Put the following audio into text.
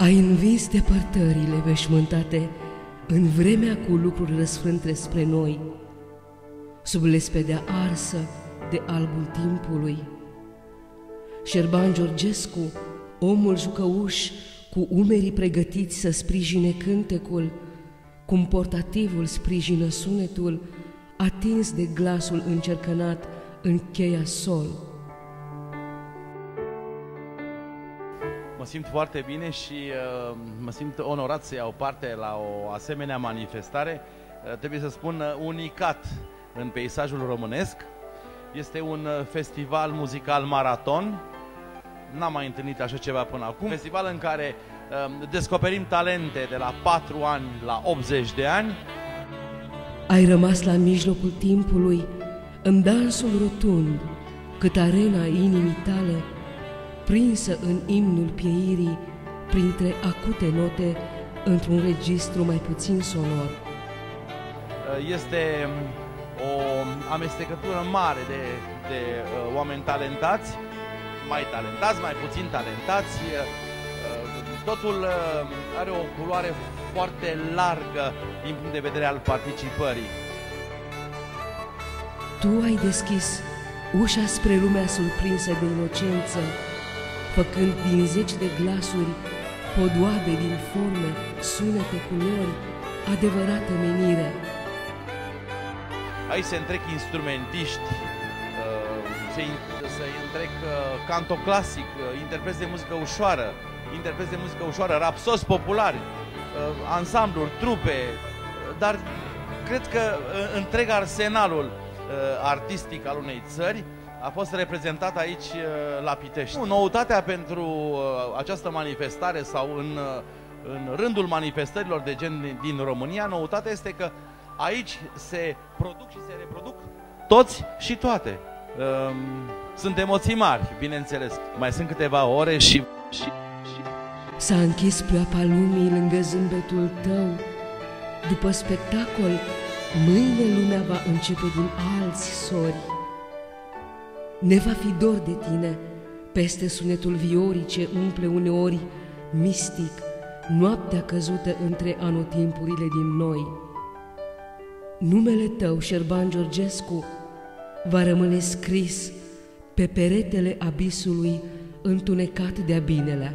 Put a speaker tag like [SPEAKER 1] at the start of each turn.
[SPEAKER 1] Ai învins depărtările veșmântate în vremea cu lucruri răsfrânte spre noi, sub lespedea arsă de albul timpului. Șerban Georgescu, omul jucăuș, cu umerii pregătiți să sprijine cântecul, cum portativul sprijină sunetul, atins de glasul încercănat în cheia sol.
[SPEAKER 2] Mă simt foarte bine și mă simt onorat să iau parte la o asemenea manifestare, trebuie să spun unicat în peisajul românesc. Este un festival muzical maraton, n-am mai întâlnit așa ceva până acum. Festival în care descoperim talente de la 4 ani la 80 de ani.
[SPEAKER 1] Ai rămas la mijlocul timpului, în dansul rotund, cât arena inimii tale, prinsă în imnul pieirii, printre acute note, într-un registru mai puțin sonor.
[SPEAKER 2] Este o amestecătură mare de oameni talentați, mai talentați, mai puțin talentați. Totul are o culoare foarte largă din punct de vedere al participării.
[SPEAKER 1] Tu ai deschis ușa spre lumea surprinsă de inocență, făcând din zeci de glasuri, podoabe din forme, sunete, culori, adevărată menire.
[SPEAKER 2] Aici se întrec instrumentiști, se întrec canto clasic, interpreți de muzică ușoară, rapsozi populari, ansambluri, trupe, dar cred că întreg arsenalul artistic al unei țări a fost reprezentat aici la Pitești. Noutatea pentru această manifestare sau în rândul manifestărilor de gen din România, noutatea este că aici se produc și se reproduc toți și toate. Sunt emoții mari, bineînțeles. Mai sunt câteva ore și...
[SPEAKER 1] S-a închis pleoapa lumii lângă zâmbetul tău. După spectacol, mâine lumea va începe din alți sori. Ne va fi dor de tine, peste sunetul viorii ce umple uneori mistic noaptea căzută între anotimpurile din noi. Numele tău, Șerban Georgescu, va rămâne scris pe peretele abisului întunecat de-a binelea.